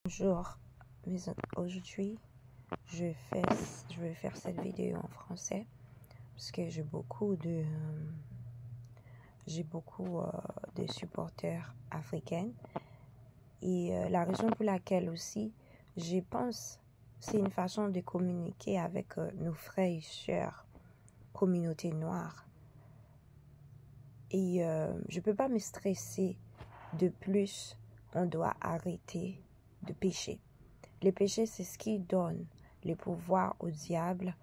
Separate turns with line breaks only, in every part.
Bonjour, mais aujourd'hui je vais faire cette vidéo en français parce que j'ai beaucoup de supporters africains et la raison pour laquelle aussi je pense c'est une façon de communiquer avec nos frères et sœurs communauté noire et je peux pas me stresser de plus. On doit arrêter de pécher. Les péchés, c'est ce qui donne le pouvoir au diable,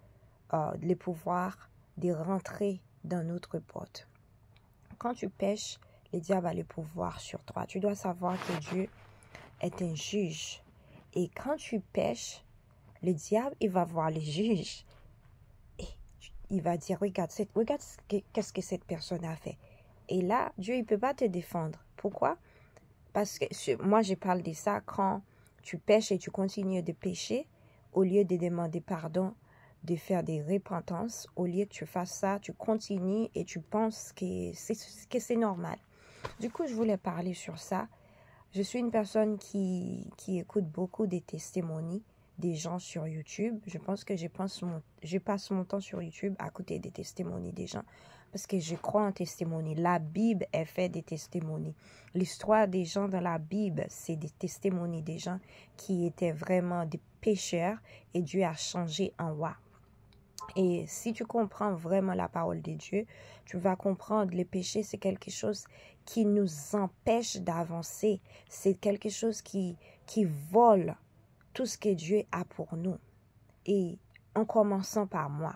le pouvoir de rentrer dans notre porte. Quand tu pêches, le diable a le pouvoir sur toi. Tu dois savoir que Dieu est un juge. Et quand tu pêches, le diable, il va voir les juges. Et il va dire, regarde qu'est-ce que cette personne a fait. Et là, Dieu, il ne peut pas te défendre. Pourquoi? Parce que moi, je parle de ça quand tu pêches et tu continues de pécher, au lieu de demander pardon, de faire des repentances, au lieu que tu fasses ça, tu continues et tu penses que c'est normal. Du coup, je voulais parler sur ça. Je suis une personne qui écoute beaucoup des testimonies des gens sur YouTube. Je pense que je passe mon temps sur YouTube à écouter des testimonies des gens parce que je crois en testimonies. La Bible est faite des testimonies. L'histoire des gens dans la Bible, c'est des testimonies des gens qui étaient vraiment des pécheurs et Dieu a changé en roi. Et si tu comprends vraiment la parole de Dieu, tu vas comprendre que le péché, c'est quelque chose qui nous empêche d'avancer. C'est quelque chose qui vole tout ce que Dieu a pour nous. Et en commençant par moi.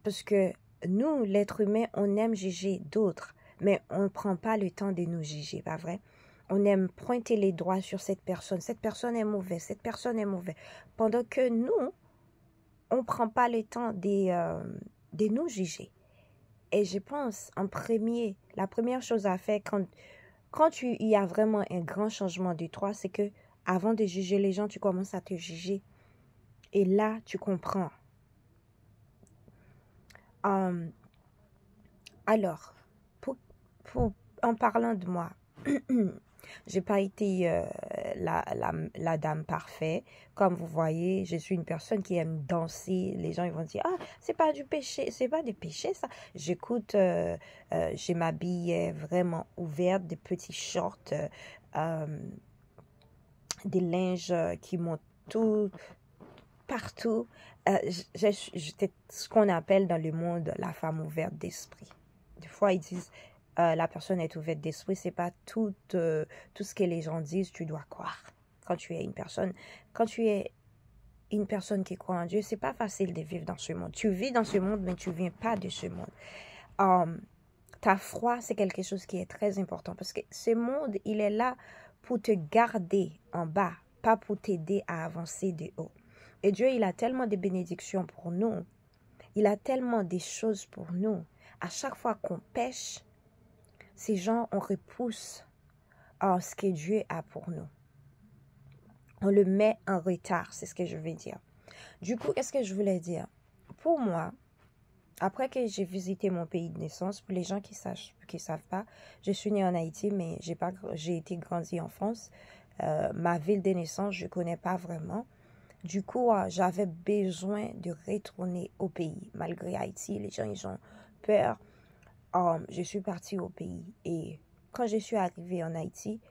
Parce que nous, l'être humain, on aime juger d'autres, mais on ne prend pas le temps de nous juger, pas vrai? On aime pointer les doigts sur cette personne. Cette personne est mauvaise, cette personne est mauvaise. Pendant que nous, on ne prend pas le temps de nous juger. Et je pense, la première chose à faire quand il y a vraiment un grand changement de toi, c'est que avant de juger les gens, tu commences à te juger. Et là, tu comprends. Alors, en parlant de moi, j'ai pas été la dame parfaite. Comme vous voyez, je suis une personne qui aime danser. Les gens ils vont dire ah c'est pas du péché, c'est pas du péché ça. J'écoute, je m'habille vraiment ouverte, des petits shorts, des linges qui montent tout partout. J'étais ce qu'on appelle dans le monde la femme ouverte d'esprit. Des fois ils disent la personne est ouverte d'esprit, c'est pas tout ce que les gens disent, tu dois croire. Quand tu es une personne qui croit en Dieu, c'est pas facile de vivre dans ce monde. Tu vis dans ce monde, mais tu viens pas de ce monde. Ta foi, c'est quelque chose qui est très important parce que ce monde, il est là pour te garder en bas, pas pour t'aider à avancer de haut. Et Dieu, il a tellement de bénédictions pour nous. Il a tellement de choses pour nous. À chaque fois qu'on pêche, ces gens, on repousse ce que Dieu a pour nous. On le met en retard, c'est ce que je veux dire. Du coup, qu'est-ce que je voulais dire? Pour moi, après que j'ai visité mon pays de naissance, pour les gens qui savent pas, je suis née en Haïti, mais j'ai été grandie en France. Ma ville de naissance, je connais pas vraiment. Du coup, j'avais besoin de retourner au pays. Malgré Haïti, les gens, ils ont peur. Je suis partie au pays. Et quand je suis arrivée en Haïti,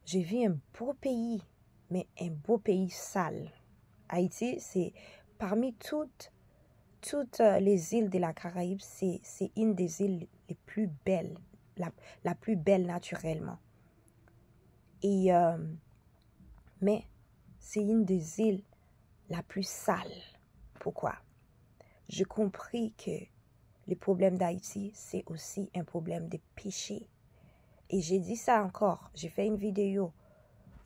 j'ai vu un beau pays, mais un beau pays sale. Haïti, c'est parmi toutes les îles de la Caraïbe, c'est une des îles les plus belles, la plus belle naturellement. Et, mais c'est une des îles la plus sale. Pourquoi? J'ai compris que le problème d'Haïti, c'est aussi un problème de péché. Et j'ai dit ça encore. J'ai fait une vidéo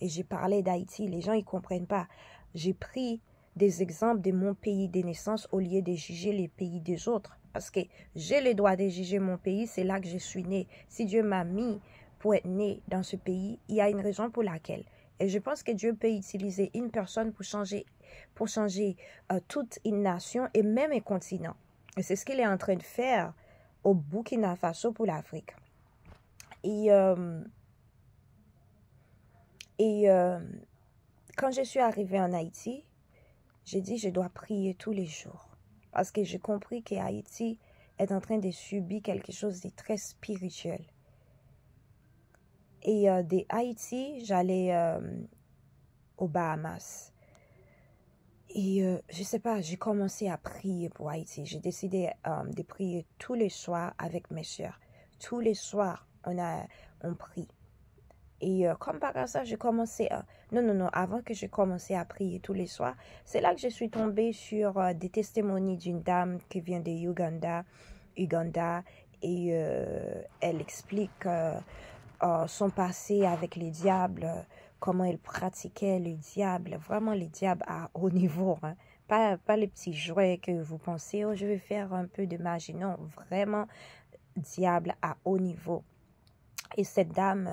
et j'ai parlé d'Haïti. Les gens, ils comprennent pas. J'ai pris des exemples de mon pays de naissance au lieu de juger les pays des autres. Parce que j'ai le droit de juger mon pays, c'est là que je suis née. Si Dieu m'a mis pour être née dans ce pays, il y a une raison pour laquelle. Et je pense que Dieu peut utiliser une personne pour changer toute une nation et même un continent. Et c'est ce qu'il est en train de faire au Burkina Faso pour l'Afrique. Et quand je suis arrivée en Haïti, j'ai dit je dois prier tous les jours. Parce que j'ai compris qu'Haïti est en train de subir quelque chose de très spirituel. Et de Haïti, j'allais aux Bahamas. Et je sais pas, j'ai commencé à prier pour Haïti. J'ai décidé de prier tous les soirs avec mes soeurs. Tous les soirs, on prie. Et comme par hasard, j'ai commencé à... Non, avant que j'ai commencé à prier tous les soirs, c'est là que je suis tombée sur des témoignages d'une dame qui vient de Uganda, et elle explique son passé avec les diables, comment elle pratiquait le diable, vraiment les diables à haut niveau, hein. Pas les petits jouets que vous pensez, oh je vais faire un peu de magie, non, vraiment diable à haut niveau. Et cette dame,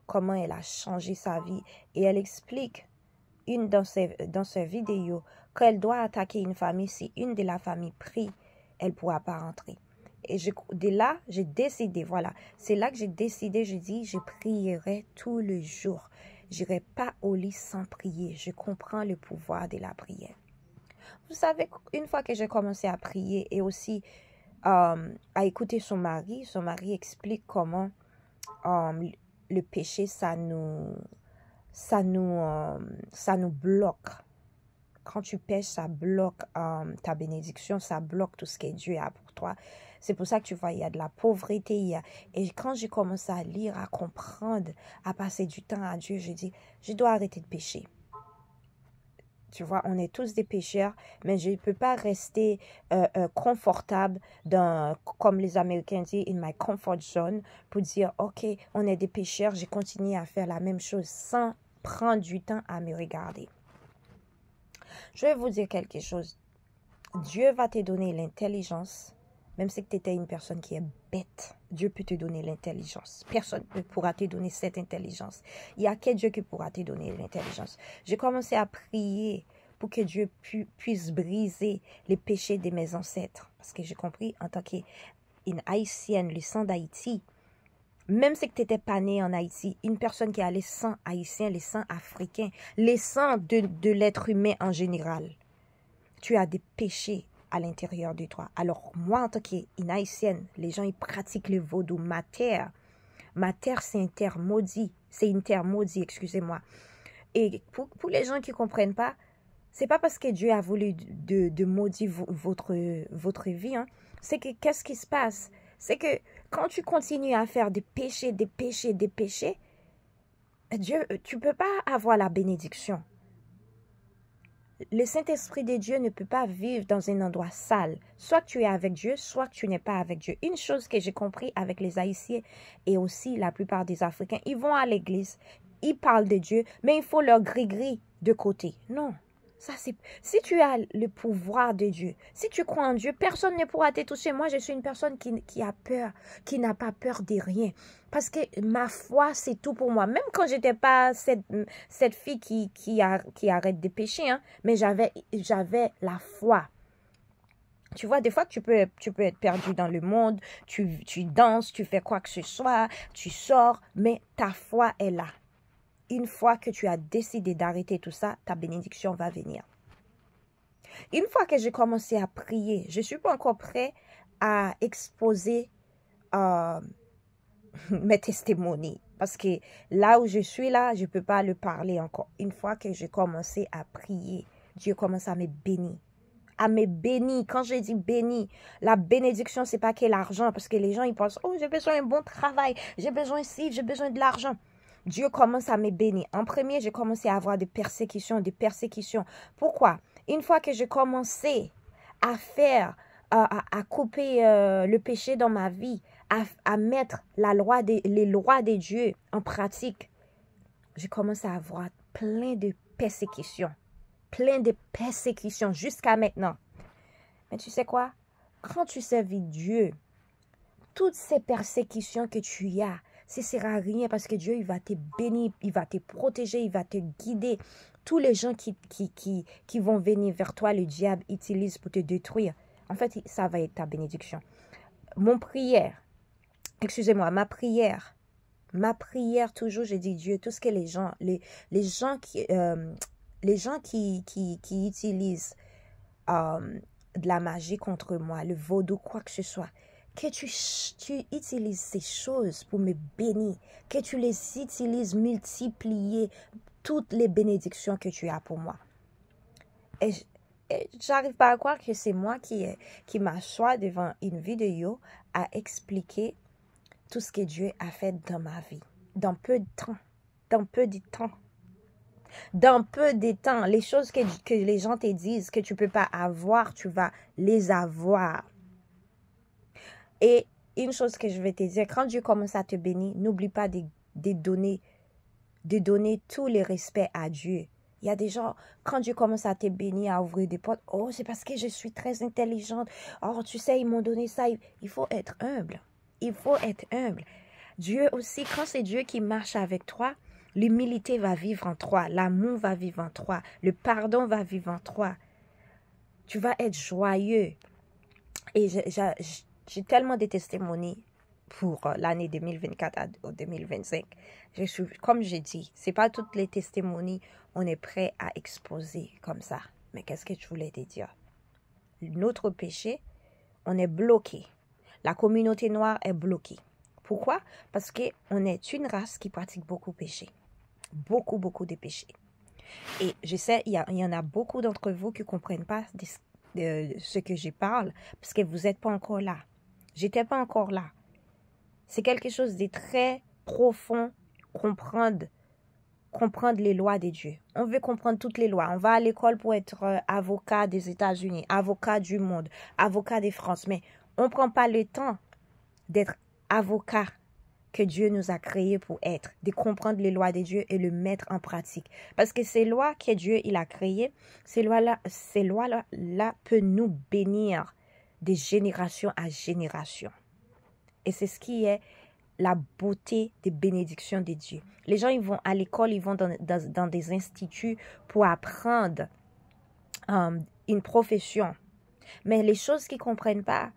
comment elle a changé sa vie. Et elle explique dans ses vidéos qu'elle doit attaquer une famille. Si une de la famille prie, elle ne pourra pas rentrer. Et de là, j'ai décidé, voilà. C'est là que j'ai décidé, je dis, je prierai tous les jours. Je n'irai pas au lit sans prier. Je comprends le pouvoir de la prière. Vous savez, une fois que j'ai commencé à prier et aussi à écouter son mari explique comment le péché, ça nous bloque. Quand tu pêches, ça bloque ta bénédiction, ça bloque tout ce que Dieu a pour toi. C'est pour ça que tu vois, il y a de la pauvreté. Et quand j'ai commencé à lire, à comprendre, à passer du temps à Dieu, je dis, je dois arrêter de pécher. Tu vois, on est tous des pécheurs, mais je ne peux pas rester confortable comme les Américains disent, in my comfort zone, pour dire, ok, on est des pécheurs, j'ai continué à faire la même chose sans prendre du temps à me regarder. Je vais vous dire quelque chose. Dieu va te donner l'intelligence, même si tu étais une personne qui est bête. Dieu peut te donner l'intelligence. Personne ne pourra te donner cette intelligence. Il n'y a que Dieu qui pourra te donner l'intelligence. J'ai commencé à prier pour que Dieu puisse briser les péchés de mes ancêtres. Parce que j'ai compris, en tant qu'une Haïtienne, le sang d'Haïti, même si tu n'étais pas né en Haïti, une personne qui a les sangs haïtiens, les sangs africains, les sangs de l'être humain en général, tu as des péchés à l'intérieur de toi. Alors, moi, en tant qu'une Haïtienne, les gens, ils pratiquent le vaudou. Ma terre, c'est une terre maudite. C'est une terre maudite, excusez-moi. Et pour les gens qui ne comprennent pas, c'est pas parce que Dieu a voulu de maudire votre vie. Hein. C'est que, qu'est-ce qui se passe? C'est que quand tu continues à faire des péchés, Dieu, tu ne peux pas avoir la bénédiction. Le Saint-Esprit de Dieu ne peut pas vivre dans un endroit sale. Soit tu es avec Dieu, soit tu n'es pas avec Dieu. Une chose que j'ai compris avec les Haïtiens et aussi la plupart des Africains, ils vont à l'église, ils parlent de Dieu, mais il faut leur gris-gris de côté. Non. Ça, c'est... Si tu as le pouvoir de Dieu, si tu crois en Dieu, personne ne pourra te toucher. Moi, je suis une personne qui a peur, qui n'a pas peur de rien. Parce que ma foi, c'est tout pour moi. Même quand je n'étais pas cette fille qui arrête de pécher, hein, mais j'avais la foi. Tu vois, des fois, tu peux être perdu dans le monde, tu danses, tu fais quoi que ce soit, tu sors, mais ta foi est là. Une fois que tu as décidé d'arrêter tout ça, ta bénédiction va venir. Une fois que j'ai commencé à prier, je ne suis pas encore prêt à exposer mes testimonies. Parce que là où je suis là, je ne peux pas le parler encore. Une fois que j'ai commencé à prier, Dieu commence à me bénir. À me bénir. Quand je dis bénir, la bénédiction, ce n'est pas que l'argent. Parce que les gens, ils pensent, oh, j'ai besoin d'un bon travail. J'ai besoin ici, j'ai besoin de l'argent. Dieu commence à me bénir. En premier, j'ai commencé à avoir des persécutions. Pourquoi? Une fois que j'ai commencé à faire, à couper le péché dans ma vie, à mettre les lois de Dieu en pratique, j'ai commencé à avoir plein de persécutions. Jusqu'à maintenant. Mais tu sais quoi? Quand tu servis Dieu, toutes ces persécutions que tu as, ce ne sera rien parce que Dieu, il va te bénir, il va te protéger, il va te guider. Tous les gens qui vont venir vers toi, le diable utilise pour te détruire. En fait, ça va être ta bénédiction. Ma prière, toujours, j'ai dit Dieu, tout ce que les gens les gens qui utilisent de la magie contre moi, le vaudou, quoi que ce soit, que tu utilises ces choses pour me bénir, que tu les utilises multiplier toutes les bénédictions que tu as pour moi. Et j'arrive pas à croire que c'est moi qui m'assois devant une vidéo à expliquer tout ce que Dieu a fait dans ma vie, dans peu de temps, dans peu de temps. Dans peu de temps, les choses que les gens te disent que tu ne peux pas avoir, tu vas les avoir. Et une chose que je vais te dire, quand Dieu commence à te bénir, n'oublie pas de donner tous les respects à Dieu. Il y a des gens, quand Dieu commence à te bénir, à ouvrir des portes, oh, c'est parce que je suis très intelligente. Oh, tu sais, ils m'ont donné ça. Il faut être humble. Il faut être humble. Dieu aussi, quand c'est Dieu qui marche avec toi, l'humilité va vivre en toi, l'amour va vivre en toi, le pardon va vivre en toi. Tu vas être joyeux. Et j'ai tellement de testimonies pour l'année 2024 à 2025. Comme j'ai dit, ce n'est pas toutes les testimonies on est prêt à exposer comme ça. Mais qu'est-ce que je voulais te dire? Notre péché, on est bloqué. La communauté noire est bloquée. Pourquoi? Parce qu'on est une race qui pratique beaucoup de péchés. Beaucoup de péchés. Et je sais, il y en a beaucoup d'entre vous qui ne comprennent pas de ce que je parle parce que vous n'êtes pas encore là. J'étais pas encore là. C'est quelque chose de très profond, comprendre les lois de Dieu. On veut comprendre toutes les lois. On va à l'école pour être avocat des États-Unis, avocat du monde, avocat de France. Mais on ne prend pas le temps d'être avocat que Dieu nous a créés pour être, de comprendre les lois de Dieu et le mettre en pratique. Parce que ces lois que Dieu il a créées, ces lois-là peuvent nous bénir de génération à génération. Et c'est ce qui est la beauté des bénédictions de Dieu. Les gens, ils vont à l'école, ils vont dans des instituts pour apprendre une profession. Mais les choses qu'ils ne comprennent pas,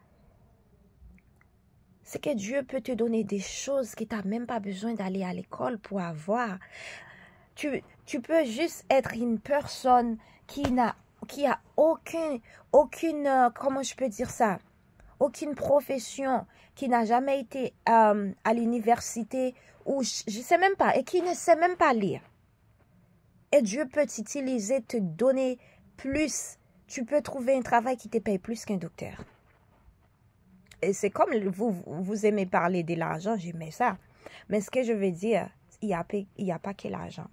c'est que Dieu peut te donner des choses que tu n'as même pas besoin d'aller à l'école pour avoir. Tu peux juste être une personne qui a aucune, comment je peux dire ça, aucune profession, qui n'a jamais été à l'université, ou je ne sais même pas, et qui ne sait même pas lire. Et Dieu peut t'utiliser, te donner plus. Tu peux trouver un travail qui te paye plus qu'un docteur. Et c'est comme vous aimez parler de l'argent, j'aimais ça. Mais ce que je veux dire, il n'y a pas que l'argent.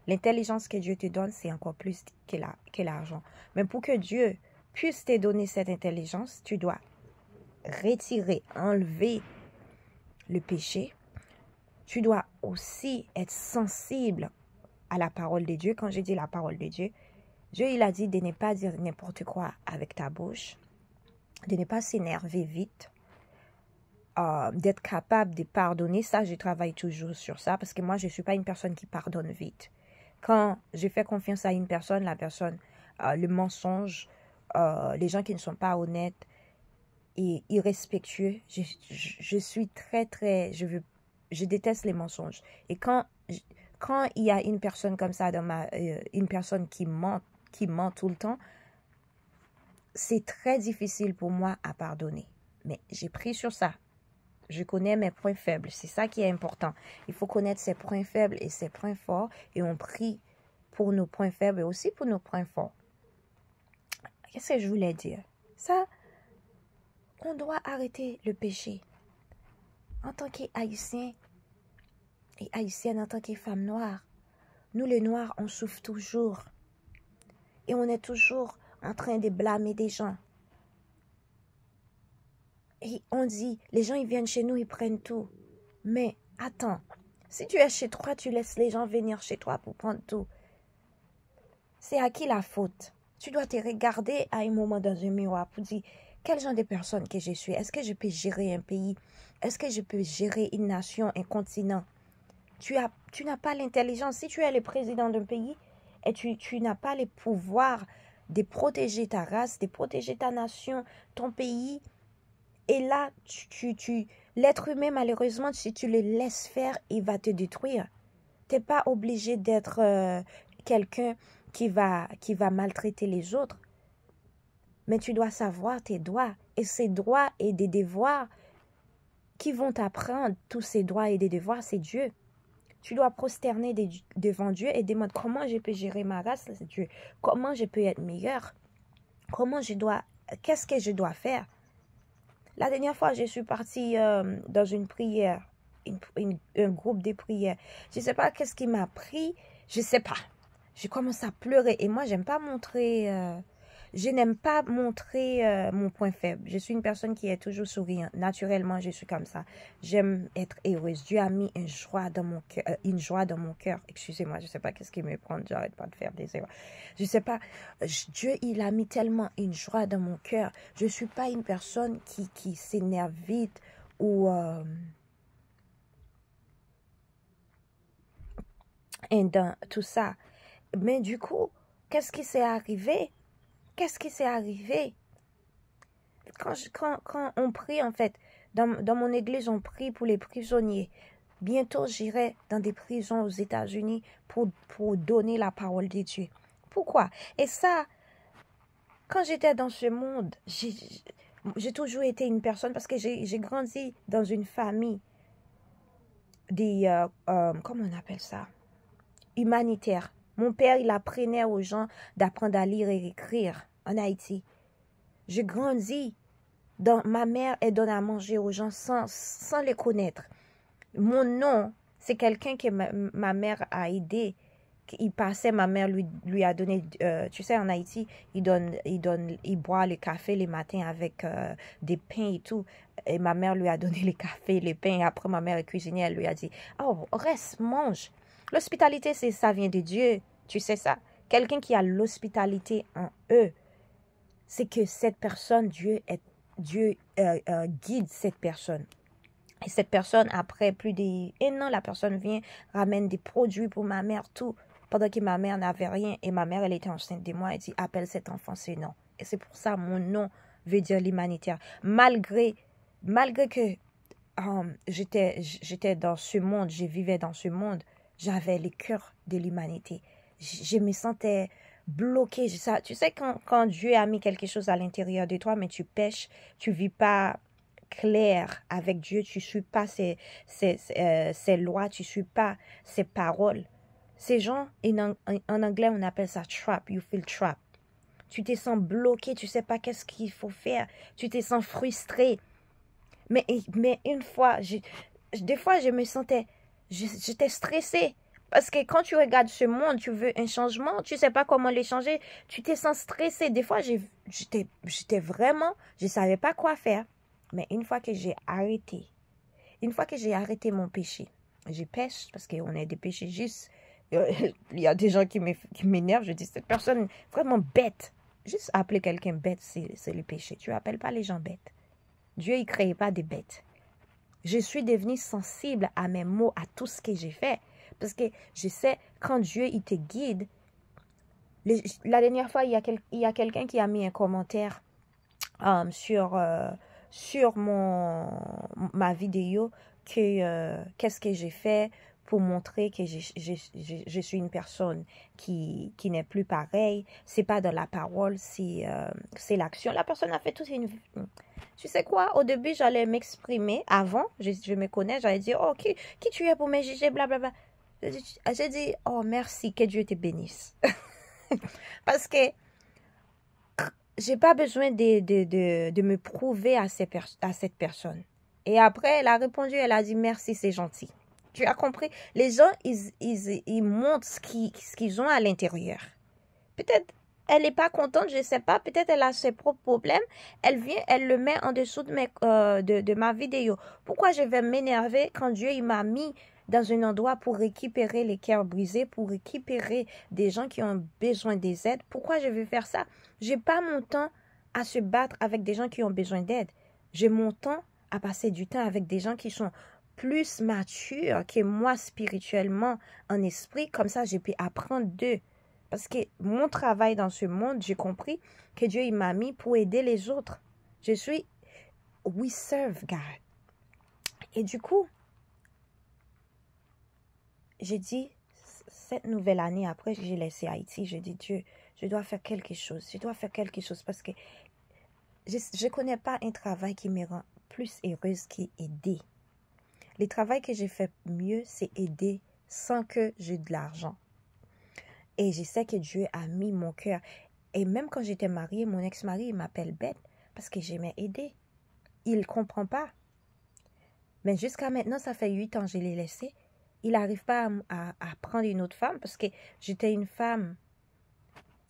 L'intelligence que Dieu te donne, c'est encore plus que l'argent. Mais pour que Dieu puisse te donner cette intelligence, tu dois retirer, enlever le péché. Tu dois aussi être sensible à la parole de Dieu. Quand je dis la parole de Dieu, Dieu, il a dit de ne pas dire n'importe quoi avec ta bouche, de ne pas s'énerver vite, d'être capable de pardonner. Ça, je travaille toujours sur ça parce que moi, je ne suis pas une personne qui pardonne vite. Quand je fais confiance à une personne, la personne, le mensonge, les gens qui ne sont pas honnêtes et irrespectueux, je suis je déteste les mensonges. Et quand il y a une personne comme ça une personne qui ment tout le temps, c'est très difficile pour moi à pardonner. Mais j'ai pris sur ça. Je connais mes points faibles. C'est ça qui est important. Il faut connaître ses points faibles et ses points forts. Et on prie pour nos points faibles et aussi pour nos points forts. Qu'est-ce que je voulais dire? Ça, on doit arrêter le péché. En tant qu'Haïtiens et Haïtiennes, en tant que femmes noires, nous les Noirs, on souffre toujours. Et on est toujours en train de blâmer des gens. Et on dit, les gens, ils viennent chez nous, ils prennent tout. Mais attends, si tu es chez toi, tu laisses les gens venir chez toi pour prendre tout. C'est à qui la faute? Tu dois te regarder à un moment dans un miroir pour dire, quel genre de personne que je suis? Est-ce que je peux gérer un pays? Est-ce que je peux gérer une nation, un continent? Tu n'as pas l'intelligence. Si tu es le président d'un pays et tu n'as pas les pouvoirs de protéger ta race, de protéger ta nation, ton pays, et là, l'être humain, malheureusement, si tu le laisses faire, il va te détruire. Tu n'es pas obligé d'être quelqu'un qui va maltraiter les autres. Mais tu dois savoir tes droits. Et ces droits et des devoirs qui vont t'apprendre tous ces droits et des devoirs, c'est Dieu. Tu dois prosterner devant Dieu et demander comment je peux gérer ma race, c'est Dieu. Comment je peux être meilleur. Qu'est-ce que je dois faire? La dernière fois, je suis partie dans une prière, un groupe de prières. Je ne sais pas qu'est-ce qui m'a pris. Je ne sais pas. J'ai commencé à pleurer. Et moi, j'aime pas montrer... je n'aime pas montrer mon point faible. Je suis une personne qui est toujours souriante. Naturellement, je suis comme ça. J'aime être heureuse. Dieu a mis une joie dans mon cœur. Excusez-moi, je ne sais pas qu'est-ce qui me prend. J'arrête pas de faire des erreurs. Je ne sais pas. Dieu, il a mis tellement une joie dans mon cœur. Je ne suis pas une personne qui s'énerve vite ou... et dans tout ça. Mais du coup, qu'est-ce qui s'est arrivé? Qu'est-ce qui s'est arrivé? Quand on prie, en fait, dans mon église, on prie pour les prisonniers. Bientôt, j'irai dans des prisons aux États-Unis pour donner la parole de Dieu. Pourquoi? Et ça, quand j'étais dans ce monde, j'ai toujours été une personne, parce que j'ai grandi dans une famille comment on appelle ça? Humanitaire. Mon père, il apprenait aux gens d'apprendre à lire et écrire en Haïti. J'ai grandi. Ma mère, elle donne à manger aux gens sans les connaître. Mon nom, c'est quelqu'un que ma mère a aidé. Il passait, ma mère lui a donné, tu sais, en Haïti, il boit le café les matins avec des pains et tout. Et ma mère lui a donné les cafés, les pains. Et après, ma mère est cuisinière, elle lui a dit, oh, reste, mange. L'hospitalité, ça vient de Dieu. Tu sais ça? Quelqu'un qui a l'hospitalité en eux, c'est que cette personne, Dieu guide cette personne. Et cette personne, après plus d'un an, la personne vient, ramène des produits pour ma mère, tout. Pendant que ma mère n'avait rien. Et ma mère, elle était enceinte de moi. Elle dit, appelle cet enfant, c'est non. Et c'est pour ça, mon nom veut dire l'humanitaire. Malgré que j'étais dans ce monde, je vivais dans ce monde, j'avais le cœur de l'humanité. Je me sentais bloquée. Tu sais, quand Dieu a mis quelque chose à l'intérieur de toi, mais tu pêches, tu vis pas clair avec Dieu, tu suis pas ses lois, tu suis pas ses paroles. Ces gens, en anglais, on appelle ça trap. You feel trap. Tu te sens bloqué, tu sais pas qu'est-ce qu'il faut faire. Tu te sens frustré. Mais une fois, des fois, je me sentais, j'étais stressée. Parce que quand tu regardes ce monde, tu veux un changement, tu sais pas comment les changer, tu te sens stressé. Des fois, j'étais vraiment, je savais pas quoi faire. Mais une fois que j'ai arrêté mon péché, je pêche parce qu'on est des péchés juste. Il y a des gens qui m'énervent, je dis, cette personne vraiment bête. Juste appeler quelqu'un bête, c'est le péché. Tu appelles pas les gens bêtes. Dieu, il ne crée pas des bêtes. Je suis devenue sensible à mes mots, à tout ce que j'ai fait. Parce que je sais, quand Dieu, il te guide, la dernière fois, il y a quelqu'un qui a mis un commentaire sur ma vidéo que qu'est-ce que j'ai fait pour montrer que je suis une personne qui n'est plus pareille. C'est pas dans la parole, c'est l'action. La personne a fait toute une... Tu sais quoi? Au début, j'allais m'exprimer. Avant, je me connais, j'allais dire, oh, qui tu es pour me juger, blablabla. J'ai dit, oh, merci, que Dieu te bénisse. Parce que j'ai pas besoin de me prouver à cette personne. Et après, elle a répondu, elle a dit, merci, c'est gentil. Tu as compris? Les gens, ils montrent ce qu'ils ont à l'intérieur. Peut-être elle n'est pas contente, je ne sais pas. Peut-être elle a ses propres problèmes. Elle vient, elle le met en dessous de ma vidéo. Pourquoi je vais m'énerver quand Dieu il m'a mis dans un endroit pour récupérer les cœurs brisés, pour récupérer des gens qui ont besoin des aides? Pourquoi je vais faire ça? Je n'ai pas mon temps à se battre avec des gens qui ont besoin d'aide. J'ai mon temps à passer du temps avec des gens qui sont plus matures que moi spirituellement, en esprit. Comme ça, je peux apprendre d'eux. Parce que mon travail dans ce monde, j'ai compris que Dieu il m'a mis pour aider les autres. We serve God. Et du coup, j'ai dit, cette nouvelle année, après que j'ai laissé Haïti, j'ai dit, Dieu, je dois faire quelque chose. Je dois faire quelque chose parce que je ne connais pas un travail qui me rend plus heureuse qu'aider. Le travail que j'ai fait mieux, c'est aider sans que j'ai de l'argent. Et je sais que Dieu a mis mon cœur. Et même quand j'étais mariée, mon ex-mari m'appelle bête parce que j'aimais aider. Il ne comprend pas. Mais jusqu'à maintenant, ça fait 8 ans que je l'ai laissé. Il n'arrive pas à prendre une autre femme parce que j'étais une femme.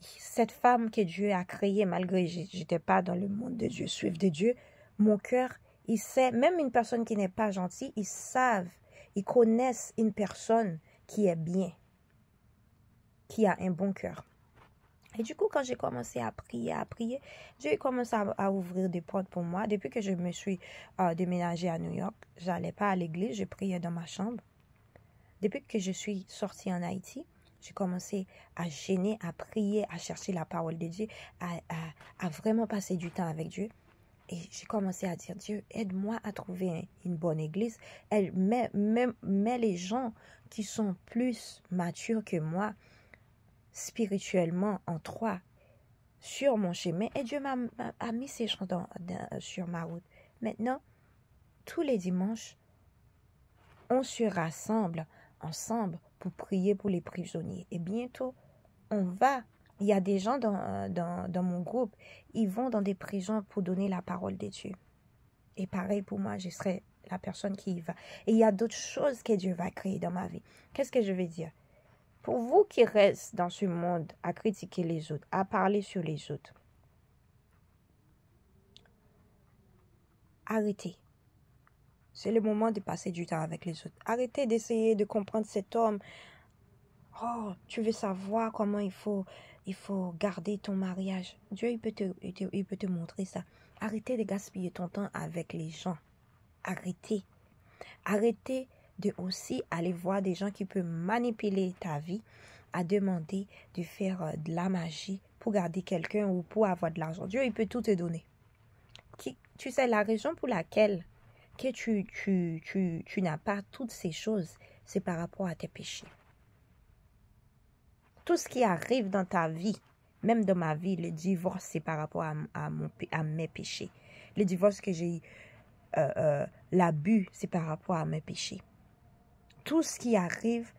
Cette femme que Dieu a créée, malgré que je n'étais pas dans le monde de Dieu, suivre de Dieu, mon cœur, il sait, même une personne qui n'est pas gentille, ils savent, ils connaissent une personne qui est bien, qui a un bon cœur. Et du coup, quand j'ai commencé à prier, j'ai commencé à ouvrir des portes pour moi. Depuis que je me suis déménagée à New York, je n'allais pas à l'église, je priais dans ma chambre. Depuis que je suis sortie en Haïti, j'ai commencé à gêner, à prier, à chercher la parole de Dieu, à vraiment passer du temps avec Dieu. Et j'ai commencé à dire, Dieu, aide-moi à trouver une bonne église. Mets les gens qui sont plus matures que moi, spirituellement, en toi, sur mon chemin. Et Dieu a mis ces gens sur ma route. Maintenant, tous les dimanches, on se rassemble ensemble pour prier pour les prisonniers. Et bientôt, il y a des gens dans mon groupe, ils vont dans des prisons pour donner la parole de Dieu. Et pareil pour moi, je serai la personne qui y va. Et il y a d'autres choses que Dieu va créer dans ma vie. Qu'est-ce que je veux dire? Pour vous qui restez dans ce monde à critiquer les autres, à parler sur les autres, arrêtez. C'est le moment de passer du temps avec les autres. Arrêtez d'essayer de comprendre cet homme. Oh, tu veux savoir comment il faut garder ton mariage. Dieu, il peut te montrer ça. Arrêtez de gaspiller ton temps avec les gens. Arrêtez. Arrêtez de aussi aller voir des gens qui peuvent manipuler ta vie, à demander de faire de la magie pour garder quelqu'un ou pour avoir de l'argent. Dieu, il peut tout te donner. Tu sais, la raison pour laquelle que tu n'as pas toutes ces choses, c'est par rapport à tes péchés. Tout ce qui arrive dans ta vie, même dans ma vie, le divorce, c'est par rapport à mes péchés. Le divorce que j'ai eu, l'abus, c'est par rapport à mes péchés. Tout ce qui arrive,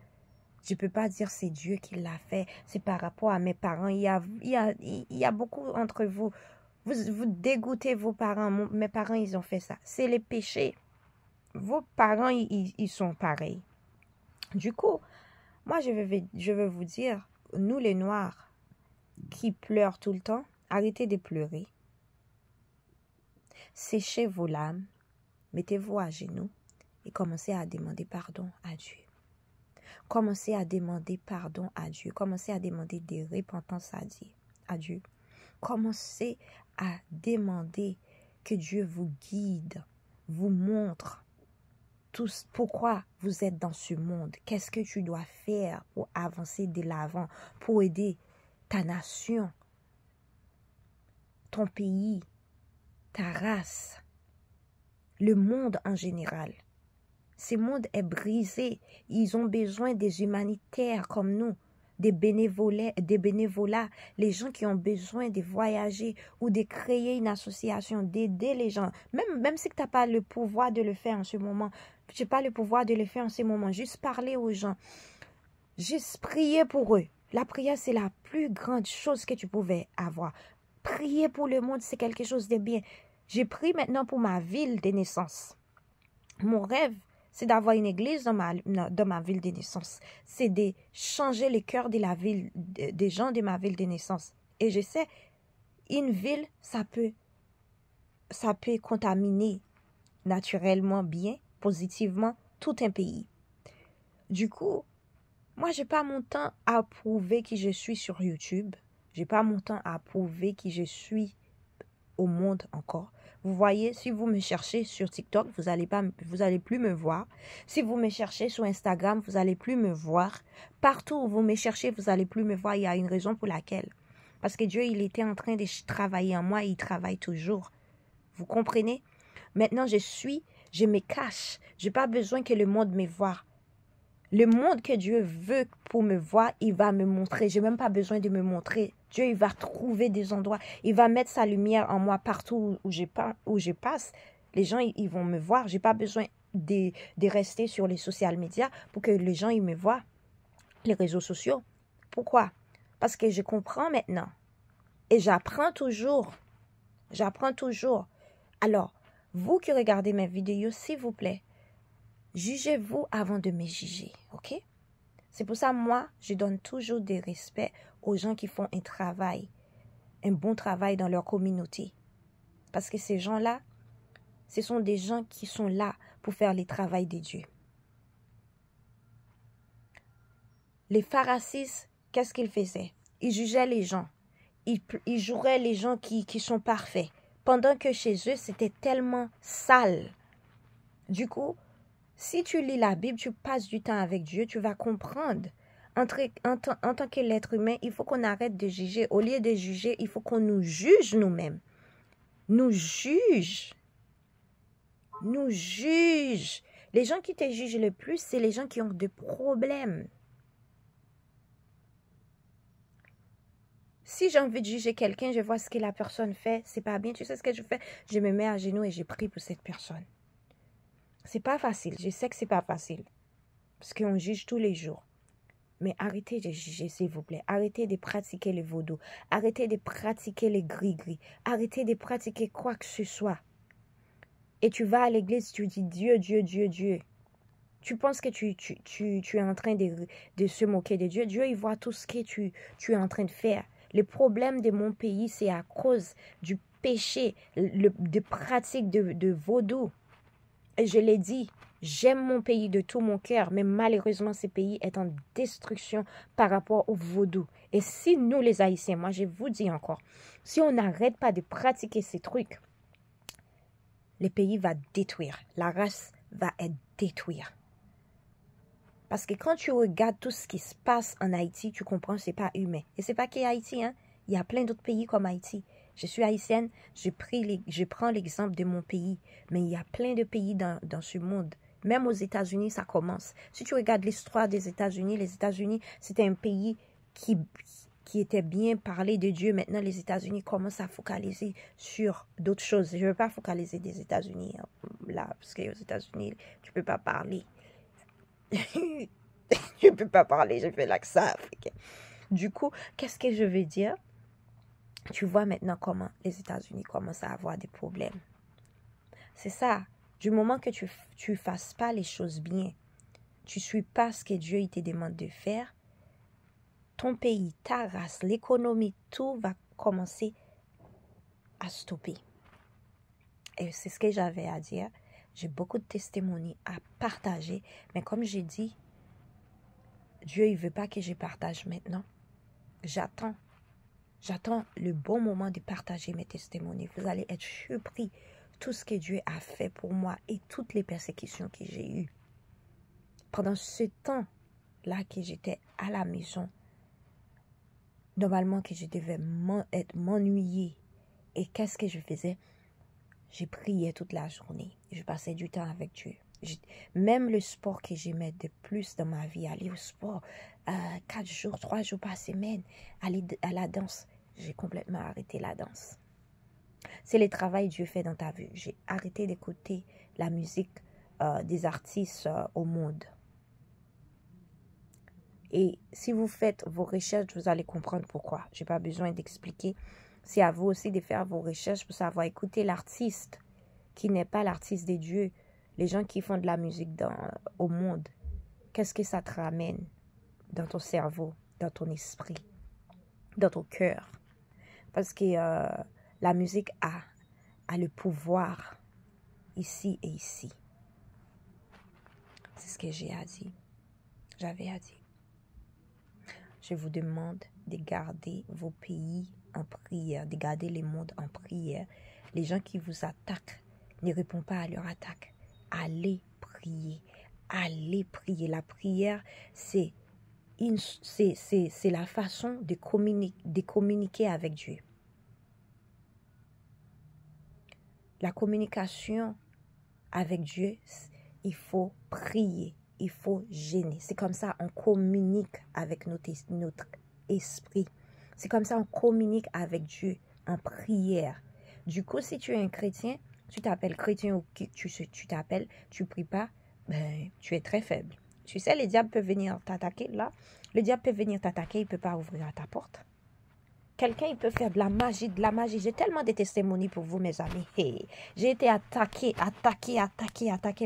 je ne peux pas dire c'est Dieu qui l'a fait, c'est par rapport à mes parents. Il y a beaucoup entre vous. Vous dégoûtez vos parents. Mes parents, ils ont fait ça. C'est les péchés. Vos parents, ils sont pareils. Du coup, moi, je veux vous dire, nous les Noirs qui pleurent tout le temps, arrêtez de pleurer. Séchez vos larmes, mettez-vous à genoux et commencez à demander pardon à Dieu. Commencez à demander pardon à Dieu. Commencez à demander des repentances à Dieu. Commencez à demander que Dieu vous guide, vous montre pourquoi vous êtes dans ce monde. Qu'est-ce que tu dois faire pour avancer de l'avant, pour aider ta nation, ton pays, ta race, le monde en général. Ce monde est brisé. Ils ont besoin des humanitaires comme nous, des bénévolats, les gens qui ont besoin de voyager ou de créer une association, d'aider les gens. Même si tu n'as pas le pouvoir de le faire en ce moment, tu n'as pas le pouvoir de le faire en ce moment, juste parler aux gens, juste prier pour eux. La prière, c'est la plus grande chose que tu pouvais avoir. Prier pour le monde, c'est quelque chose de bien. J'ai prié maintenant pour ma ville de naissance. Mon rêve, c'est d'avoir une église dans ma ville de naissance. C'est de changer le cœur de la ville, des gens de ma ville de naissance. Et je sais, une ville, ça peut contaminer naturellement bien, positivement, tout un pays. Du coup, moi, je n'ai pas mon temps à prouver qui je suis sur YouTube. Je n'ai pas mon temps à prouver qui je suis au monde encore. Vous voyez, si vous me cherchez sur TikTok, vous allez plus me voir. Si vous me cherchez sur Instagram, vous allez plus me voir. Partout où vous me cherchez, vous allez plus me voir. Il y a une raison pour laquelle. Parce que Dieu, il était en train de travailler en moi et il travaille toujours. Vous comprenez? Maintenant, je me cache. Je n'ai pas besoin que le monde me voie. Le monde que Dieu veut pour me voir, il va me montrer. Je n'ai même pas besoin de me montrer. Dieu, il va trouver des endroits. Il va mettre sa lumière en moi partout où je passe. Les gens, ils vont me voir. Je n'ai pas besoin de rester sur les social media pour que les gens ils me voient. Les réseaux sociaux. Pourquoi? Parce que je comprends maintenant. Et j'apprends toujours. J'apprends toujours. Alors, vous qui regardez mes vidéos, s'il vous plaît, jugez-vous avant de me juger, ok? C'est pour ça, moi, je donne toujours des respects aux gens qui font un bon travail dans leur communauté. Parce que ces gens-là, ce sont des gens qui sont là pour faire le travail de Dieu. Les pharisaïs, qu'est-ce qu'ils faisaient? Ils jugeaient les gens. Ils juraient les gens qui sont parfaits. Pendant que chez eux, c'était tellement sale. Du coup, si tu lis la Bible, tu passes du temps avec Dieu, tu vas comprendre. En tant que l'être humain, il faut qu'on arrête de juger. Au lieu de juger, il faut qu'on nous juge nous-mêmes. Nous juge. Nous juge. Les gens qui te jugent le plus, c'est les gens qui ont des problèmes. Si j'ai envie de juger quelqu'un, je vois ce que la personne fait, c'est pas bien. Tu sais ce que je fais? Je me mets à genoux et je prie pour cette personne. C'est pas facile. Je sais que c'est pas facile. Parce qu'on juge tous les jours. Mais arrêtez de juger, s'il vous plaît. Arrêtez de pratiquer le vaudou. Arrêtez de pratiquer les gris-gris. Arrêtez de pratiquer quoi que ce soit. Et tu vas à l'église, tu dis Dieu, Dieu, Dieu, Dieu. Tu penses que tu es en train de se moquer de Dieu. Dieu, il voit tout ce que tu es en train de faire. Le problème de mon pays, c'est à cause du péché, de pratique de vaudou. Et je l'ai dit, j'aime mon pays de tout mon cœur, mais malheureusement, ce pays est en destruction par rapport au vaudou. Et si nous, les Haïtiens, moi, je vous dis encore, si on n'arrête pas de pratiquer ces trucs, le pays va détruire. La race va être détruite. Parce que quand tu regardes tout ce qui se passe en Haïti, tu comprends que ce n'est pas humain. Et ce n'est pas qu'Haïti, hein. Il y a plein d'autres pays comme Haïti. Je suis haïtienne, je prends l'exemple de mon pays. Mais il y a plein de pays dans ce monde. Même aux États-Unis, ça commence. Si tu regardes l'histoire des États-Unis, les États-Unis, c'était un pays qui était bien parlé de Dieu. Maintenant, les États-Unis commencent à focaliser sur d'autres choses. Je ne veux pas focaliser des États-Unis là, parce qu'aux États-Unis, tu ne peux pas parler. Je ne peux pas parler, je fais l'accent africain. Du coup, qu'est-ce que je veux dire? Tu vois maintenant comment les États-Unis commencent à avoir des problèmes. C'est ça. Du moment que tu ne fasses pas les choses bien, tu ne suis pas ce que Dieu il te demande de faire, ton pays, ta race, l'économie, tout va commencer à stopper. Et c'est ce que j'avais à dire. J'ai beaucoup de testimonies à partager. Mais comme j'ai dit, Dieu, il ne veut pas que je partage maintenant. J'attends le bon moment de partager mes testimonies. Vous allez être surpris tout ce que Dieu a fait pour moi et toutes les persécutions que j'ai eues. Pendant ce temps-là que j'étais à la maison, normalement que je devais m'ennuyer. Et qu'est-ce que je faisais? Je priais toute la journée. Je passais du temps avec Dieu. Même le sport que j'aimais de plus dans ma vie, aller au sport 4 jours, 3 jours par semaine, aller à la danse, j'ai complètement arrêté la danse. C'est le travail que Dieu fait dans ta vie. J'ai arrêté d'écouter la musique des artistes au monde. Et si vous faites vos recherches, vous allez comprendre pourquoi. Je n'ai pas besoin d'expliquer. C'est à vous aussi de faire vos recherches pour savoir écouter l'artiste qui n'est pas l'artiste de Dieu. Les gens qui font de la musique au monde. Qu'est-ce que ça te ramène dans ton cerveau, dans ton esprit, dans ton cœur? Parce que la musique a le pouvoir ici et ici. C'est ce que j'ai à dire. J'avais à dire. Je vous demande de garder vos pays en prière, de garder le monde en prière. Les gens qui vous attaquent, ne répondent pas à leur attaque. Allez prier. Allez prier. La prière, c'est la façon de communiquer avec Dieu. La communication avec Dieu, il faut prier. il faut jeûner. C'est comme ça on communique avec notre esprit. C'est comme ça on communique avec Dieu en prière. Du coup, si tu es un chrétien, tu t'appelles chrétien ou tu t'appelles, tu pries pas, ben, tu es très faible. Tu sais, les diables peuvent venir t'attaquer, là. Le diable peut venir t'attaquer, il ne peut pas ouvrir ta porte. Quelqu'un, il peut faire de la magie, de la magie. J'ai tellement de testimonies pour vous, mes amis. Hey, j'ai été attaqué,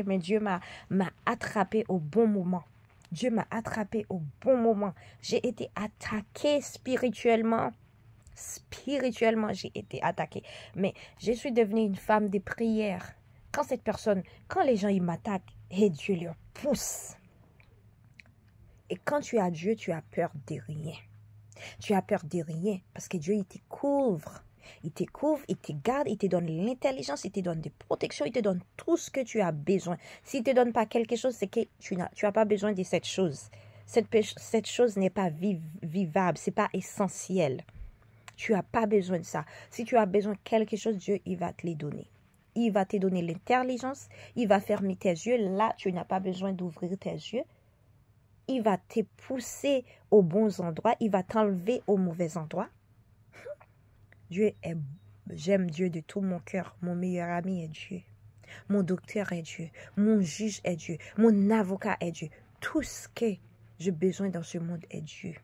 mais Dieu m'a attrapé au bon moment. Dieu m'a attrapé au bon moment. J'ai été attaqué spirituellement. Spirituellement, j'ai été attaquée. Mais je suis devenue une femme de prière. Quand les gens ils m'attaquent, et Dieu leur pousse. Et quand tu as Dieu, tu as peur de rien. Tu as peur de rien parce que Dieu, il te couvre. Il te couvre, il te garde, il te donne l'intelligence, il te donne des protections, il te donne tout ce que tu as besoin. S'il ne te donne pas quelque chose, c'est que tu n'as pas besoin de cette chose. Cette chose n'est pas vivable, ce n'est pas essentiel. Tu n'as pas besoin de ça. Si tu as besoin de quelque chose, Dieu, il va te les donner. Il va te donner l'intelligence. Il va fermer tes yeux. Là, tu n'as pas besoin d'ouvrir tes yeux. Il va te pousser aux bons endroits. Il va t'enlever aux mauvais endroits. J'aime Dieu de tout mon cœur. Mon meilleur ami est Dieu. Mon docteur est Dieu. Mon juge est Dieu. Mon avocat est Dieu. Tout ce que j'ai besoin dans ce monde est Dieu.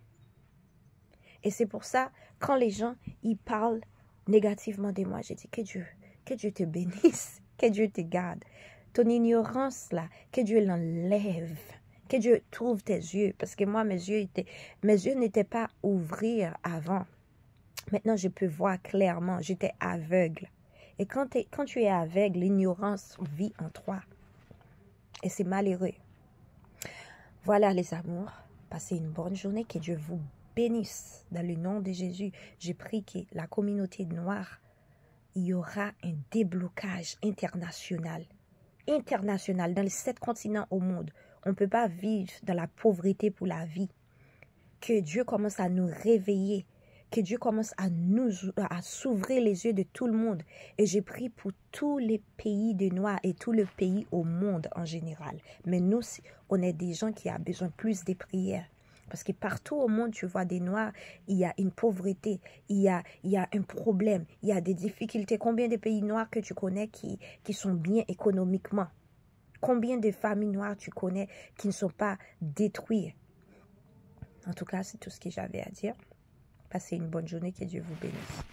Et c'est pour ça, quand les gens ils parlent négativement de moi, je dis que Dieu te bénisse, que Dieu te garde. Ton ignorance là, que Dieu l'enlève, que Dieu trouve tes yeux. Parce que moi, mes yeux n'étaient pas ouverts avant. Maintenant, je peux voir clairement, j'étais aveugle. Et quand tu es aveugle, l'ignorance vit en toi. Et c'est malheureux. Voilà les amours, passez une bonne journée, que Dieu vous bénisse. Dans le nom de Jésus, je prie que la communauté noire, il y aura un déblocage international. International, dans les 7 continents au monde. On ne peut pas vivre dans la pauvreté pour la vie. Que Dieu commence à nous réveiller. Que Dieu commence à s'ouvrir les yeux de tout le monde. Et je prie pour tous les pays de Noirs et tout le pays au monde en général. Mais nous, on est des gens qui ont besoin plus de prières. Parce que partout au monde, tu vois des Noirs, il y a une pauvreté, il y a un problème, il y a des difficultés. Combien de pays noirs que tu connais qui sont bien économiquement? Combien de familles noires tu connais qui ne sont pas détruites? En tout cas, c'est tout ce que j'avais à dire. Passez une bonne journée, que Dieu vous bénisse.